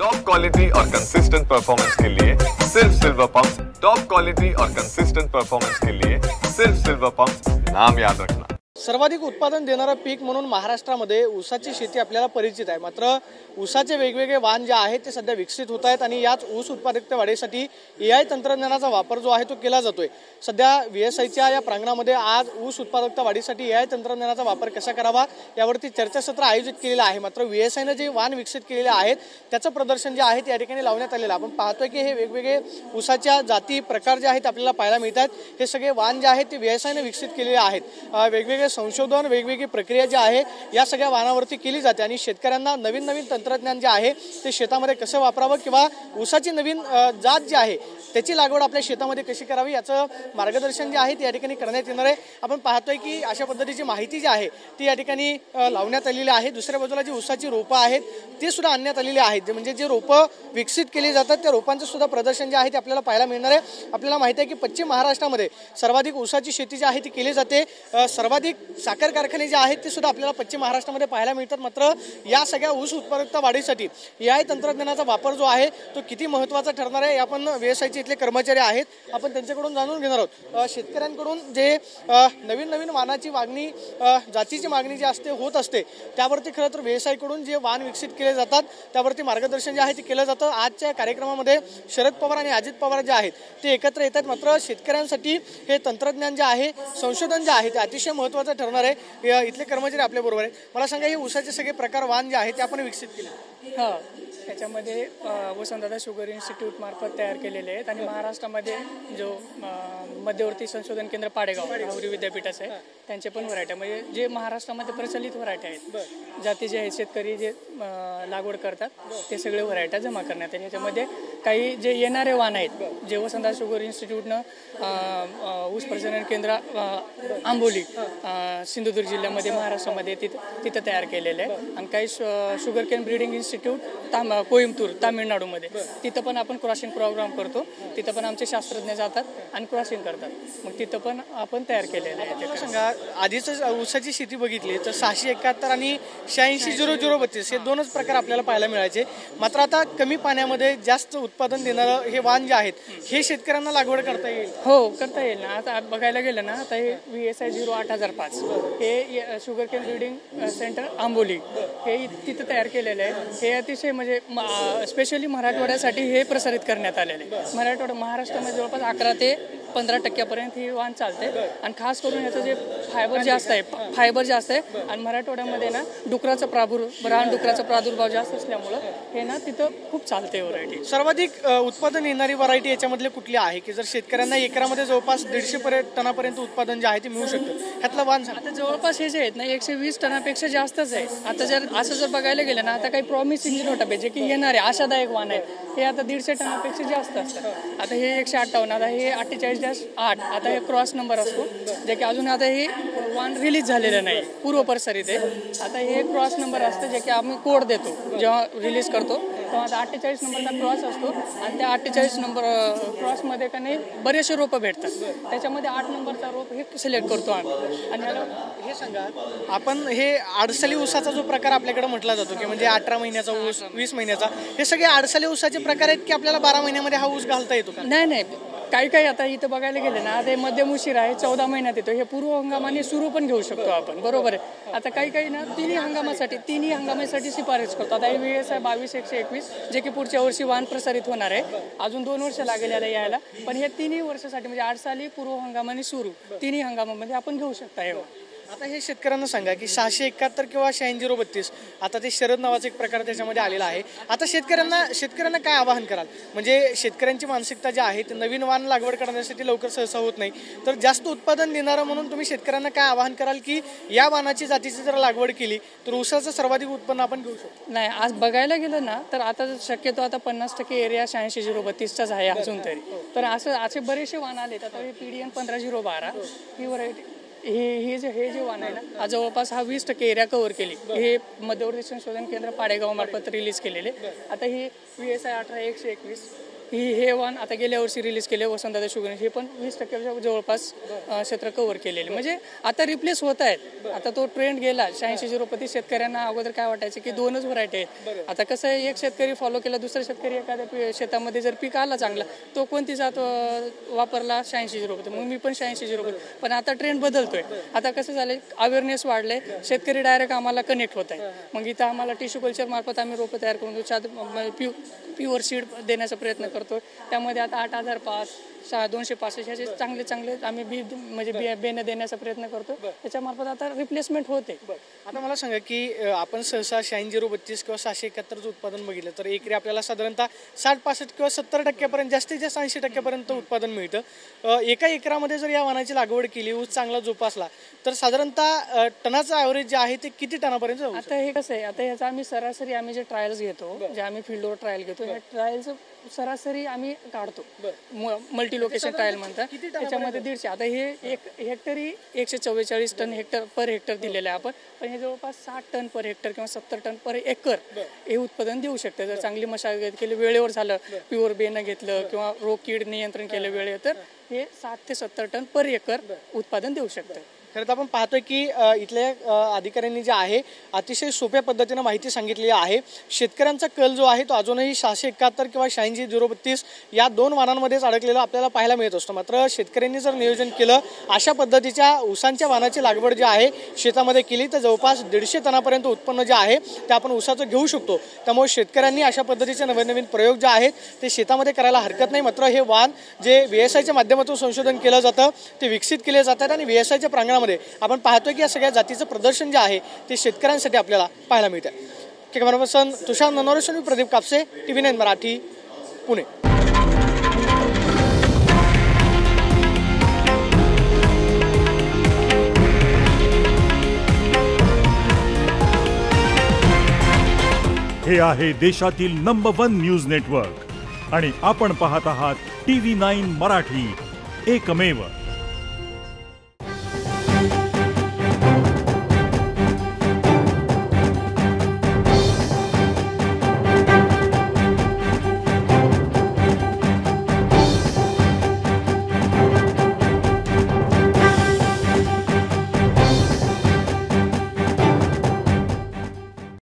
Top quality और consistent performance के लिए सिर्फ सिल्वर पंप्स। टॉप क्वालिटी और कंसिस्टेंट परफॉर्मेंस के लिए सिर्फ सिल्वर पंप्स, नाम याद रखना। सर्वाधिक उत्पादन देणारा पीक म्हणून महाराष्ट्रामध्ये ऊसाची शेती आपल्याला परिचित आहे। मात्र ऊसाचे वेगवेगळे वाण जे आहेत ते सध्या विकसित होत आहेत आणि याच ऊस उत्पादकता वाढीसाठी एआय तंत्रज्ञानाचा वापर जो आहे तो केला जातोय। सध्या व्हीएसआयच्या या प्रांगणामध्ये आज ऊस उत्पादकता वाढीसाठी एआय तंत्रज्ञानाचा वापर कसा करावा यावरती चर्चासत्र आयोजित केलेलं आहे। मात्र व्हीएसआयने जे वाण विकसित केलेले आहेत त्याचं प्रदर्शन जे आहे त्या ठिकाणी लावण्यात आलेलं आहे। आपण पाहतोय की हे वेगवेगळे ऊसाच्या जाती प्रकार जे आहेत आपल्याला पाहायला मिळतात। हे सगळे वाण जे आहेत ते व्हीएसआयने विकसित केलेले आहेत। वेगवेगळे संशोधन वेगवेगळी प्रक्रिया जी आहे या सगळ्या वाणावरती केली जाते आणि शेतकऱ्यांना नवीन नवीन तंत्रज्ञान जे आहे ते शेतामध्ये कसं वापरावं किंवा ऊसाची नवीन जात जी आहे त्याची लागवड आपल्या शेतामध्ये कशी करावी याचं मार्गदर्शन जे आहे ते या ठिकाणी करण्यात येणार आहे। आपण पाहतोय की अशा पद्धतीची माहिती जी आहे ती या ठिकाणी लावण्यात आलेली आहे। दुसऱ्या बाजूला जी ऊसाची रोपं आहेत ते सुद्धा आणण्यात आलेली आहेत। म्हणजे जे रोपं विकसित केली जातात त्या रोपांचं सुद्धा प्रदर्शन जे आहे ते आपल्याला पाहायला मिळणार आहे। आपल्याला माहिती आहे की पश्चिम महाराष्ट्रामध्ये सर्वाधिक ऊसाची शेती जी आहे ती केली जाते। सर्वाधिक साखर कारखाने जे आहेत ते सुद्धा आपल्याला पश्चिम महाराष्ट्रामध्ये पाहायला मिळतात। मात्र या सगळ्या ऊस उत्पादकता वाढीसाठी एआय तंत्रज्ञानाचा वापर जो आहे तो किती महत्त्वाचा ठरणार आहे आपण व्हीएसआयचे इथले कर्मचारी आहेत आपण त्यांच्याकडून जाणून घेणार आहोत। शेतकऱ्यांकडून जे नवीन नवीन वाणाची मागणी जातीची मागणी जी असते होत असते त्यावरती खरं तर व्हीएसआयकडून जे वाण विकसित केले जातात त्यावरती मार्गदर्शन जे आहे ते केलं जातं। आजच्या कार्यक्रमामध्ये शरद पवार आणि अजित पवार जे आहेत ते एकत्र येतात। मात्र शेतकऱ्यांसाठी हे तंत्रज्ञान जे आहे संशोधन जे आहे ते अतिशय महत्त्वाचं ठरणार आहे। इथले कर्मचारी आपल्या बरोबर आहेत। मला सांगा हे ऊसाचे सगळे प्रकार वाण जे आहे ते आपण विकसित केले? हां, त्याच्यामध्ये वसंतदादा शुगर इन्स्टिट्यूट मार्फत तयार केलेले आहेत आणि महाराष्ट्रामध्ये जो मध्यवर्ती संशोधन केंद्र पाडेगाव राहुरी विद्यापीठाचं आहे त्यांचे पण व्हरायटी म्हणजे जे महाराष्ट्रामध्ये प्रचलित व्हरायटी आहेत जाती जे आहेत शेतकरी जे लागवड करतात ते सगळे व्हरायट्या जमा करण्यात आहेत। ह्याच्यामध्ये काही जे येणारे वाण आहेत जे वसंतदादा शुगर इन्स्टिट्यूटनं ऊस प्रजनन केंद्र आंबोली सिंधुदुर्ग जिल्ह्यामध्ये महाराष्ट्रामध्ये तिथं तयार केलेले आहे आणि काही sugar cane breeding institute Coimbatore तामिळनाडूमध्ये तिथं पण आपण क्रॉसिंग प्रोग्राम करतो। तिथं पण आमचे शास्त्रज्ञ जातात आणि क्रॉसिंग करतात। मग तिथं पण आपण तयार केलेलं आहे। सांगा आधीच ऊसाची शेती बघितली तर 671 आणि 860032 हे दोनच प्रकार आपल्याला पाहायला मिळायचे। मात्र आता कमी पाण्यामध्ये जास्त उत्पादन देणारं हे वाण जे आहेत हे शेतकऱ्यांना लागवड करता येईल? हो करता येईल ना। आता बघायला गेलं ना आता हे VSI 08005 हे sugar cane breeding centre Amboli हे तिथं तयार केलेलं आहे। हे अतिशय म्हणजे स्पेशली मराठवाड्यासाठी हे प्रसारित करण्यात आलेले। महाराष्ट्रामध्ये जवळपास 11 ते 15% ही वाण चालते आणि खास करून याचं जे फायबर जास्त आहे आणि मराठवाड्यामध्ये ना डुकराचा प्रादुर्भाव जास्त असल्यामुळं हे ना तिथं खूप चालते व्हरायटी। सर्वाधिक उत्पादन येणारी व्हरायटी याच्यामधले कुठली आहे की जर शेतकऱ्यांना एकरामध्ये जवळपास 150 टनापर्यंत उत्पादन जे आहे ते मिळू शकतं ह्यातलं वाण? आता जवळपास हे जे आहेत ना 120 टनापेक्षा जास्तच आहे। आता जर बघायला गेलं ना आता काही प्रॉमिसिंग नोटापे जे की येणारे आशादायक वाण आहेत हे आता 150 टनापेक्षा जास्त असतात। आता हे 158 आता हे 48-8 आता हे क्रॉस नंबर असतो जे की अजून आता हे वाण रिलीज झालेलं नाही पूर्व प्रसारित आहे। आता हे क्रॉस नंबर असतं जे की आम्ही कोड देतो जेव्हा रिलीज करतो तेव्हा आता 48 नंबरचा क्रॉस असतो आणि त्या 48 नंबर क्रॉसमध्ये का नाही बरेचसे रोपं भेटतात त्याच्यामध्ये 8 नंबरचा रोप हे सिलेक्ट करतो आम्ही। आणि ह्याला हे सांगा आपण हे आडसाली ऊसाचा जो प्रकार आपल्याकडे म्हटला जातो की म्हणजे 18 महिन्याचा ऊस 20 महिन्याचा हे सगळे आडसाली ऊसाचे प्रकार आहेत की आपल्याला 12 महिन्यामध्ये हा ऊस घालता येतो का? नाही काही आता इथं बघायला गेलं ना ते मध्यम उशीर आहे 14 महिन्यात येतो। हे पूर्व हंगामाने सुरू पण घेऊ शकतो आपण बरोबर आहे। आता काही ना तिन्ही हंगामासाठी शिफारस करतो। आता VSI 22-121 जे की पुढच्या वर्षी वाण प्रसारित होणार आहे। अजून 2 वर्ष लागेल यायला पण हे तिन्ही वर्षासाठी म्हणजे 8 साली पूर्व हंगामाने सुरू तिन्ही हंगामामध्ये आपण घेऊ शकता। हे आता हे शेतकऱ्यांना सांगा की 671 किंवा 860032 आता ते शरद नावाचा एक प्रकार त्याच्यामध्ये आलेला आहे। आता शेतकऱ्यांना काय आवाहन कराल? म्हणजे शेतकऱ्यांची मानसिकता जी आहे ते नवीन वाण लागवड करण्यासाठी लवकर सहसा होत नाही तर जास्त उत्पादन देणारं म्हणून तुम्ही शेतकऱ्यांना काय आवाहन कराल की या वाणाची जातीची जर लागवड केली तर ऊसाचं सर्वाधिक उत्पन्न आपण घेऊ शकतो? नाही आज बघायला गेलं ना तर आता शक्यतो आता 50% एरिया 860032चाच आहे अजून तरी तर असे बरेचसे वाण आलेत। आता हे PDN 15012 ही व्हरायटी हे जे वाण आहे ना जवळपास 20% एरिया कव्हर केली। हे मध्यवर्ती संशोधन केंद्र पाडेगाव मार्फत रिलीज केलेले। आता ही VSI 18-121 हे वाण आता गेल्या वर्षी रिलीज केले वसंतदादा शुगर, हे पण 20% जवळपास क्षेत्र कव्हर केलेले, म्हणजे आता रिप्लेस होत आहेत. आता तो ट्रेंड गेला 86-0. शेतकऱ्यांना अगोदर काय वाटायचं की 2च व्हरायटी आहेत. आता कसं आहे, एक शेतकरी फॉलो केला, दुसरा शेतकरी एखाद्या शेतामध्ये जर पीक आला चांगला, तो कोणती जात वापरला 86-0, मग मी पण 86-0. पण आता ट्रेंड बदलतोय. आता कसं झालंय, अवेअरनेस वाढले, शेतकरी डायरेक्ट आम्हाला कनेक्ट होत आहे. मग इथं आम्हाला टिश्यू कल्चर मार्फत आम्ही रोपं तयार करून प्युअर सीड देण्याचा प्रयत्न करतो. त्यामध्ये आता 8005, 265 असे चांगले आम्ही म्हणजे बेनं देण्याचा प्रयत्न करतो. त्याच्यामार्फत आता रिप्लेसमेंट होते. आता मला सांगा की आपण सहसा 86-032 किंवा 771 उत्पादन बघितलं तर एकरी आपल्याला साधारणतः 60-65 किंवा 70% जास्तीत जास्त 80% उत्पादन मिळतं. एका एकरामध्ये जर या वाणाची लागवड केली, ऊस चांगला जोपासला, तर साधारणतः टनाचं ॲव्हरेज जे आहे ते किती टनापर्यंत जाऊ? आता हे कसं आहे, आता याचा आम्ही सरासरी आम्ही जे ट्रायल्स घेतो, जे आम्ही फील्डवर ट्रायल घेतो, या ट्रायलचं सरासरी आम्ही काढतो. मल्टी लोकेशन ट्रायल म्हणतात. त्याच्यामध्ये 150. आता हे एक हेक्टरी 144 टन पर हेक्टर दिलेलं आहे आपण. पण हे जवळपास 60 टन पर हेक्टर किंवा 70 टन पर एकर हे उत्पादन देऊ शकते जर चांगली मशागत केली, वेळेवर झालं, प्युअर बेनं घेतलं किंवा रोग कीड नियंत्रण केलं वेळेवर, तर हे 60 ते 70 टन पर एकर उत्पादन देऊ शकतं. खरं तर आपण पाहतोय की इथल्या अधिकाऱ्यांनी जे आहे अतिशय सोप्या पद्धतीनं माहिती सांगितलेली आहे. शेतकऱ्यांचा कल जो आहे तो अजूनही 671 किंवा 86-032 या 2 वाणांमध्येच अडकलेला आपल्याला पाहायला मिळत असतो. मात्र शेतकऱ्यांनी जर नियोजन केलं, अशा पद्धतीच्या ऊसांच्या वाणाची लागवड जी आहे शेतामध्ये केली, तर जवळपास 150 टनापर्यंत उत्पन्न जे आहे ते आपण ऊसाचं घेऊ शकतो. त्यामुळे शेतकऱ्यांनी अशा पद्धतीचे नवीन प्रयोग जे आहेत ते शेतामध्ये करायला हरकत नाही. मात्र हे वाण जे VSIच्या माध्यमातून संशोधन केलं जातं ते विकसित केले जातात आणि VSIच्या प्रांगणामध्ये आपण पाहतोय की या सगळ्या जातीचं प्रदर्शन जे आहे ते शेतकऱ्यांसाठी आपल्याला पाहायला मिळतं. कॅमेरा पर्सन तुषार ननोरेशन, प्रदीप कापसे, TV9 मराठी, पुणे. हे आहे देशातील नंबर 1 न्यूज नेटवर्क आणि आपण पाहत आहात TV9 मराठी, एकमेव.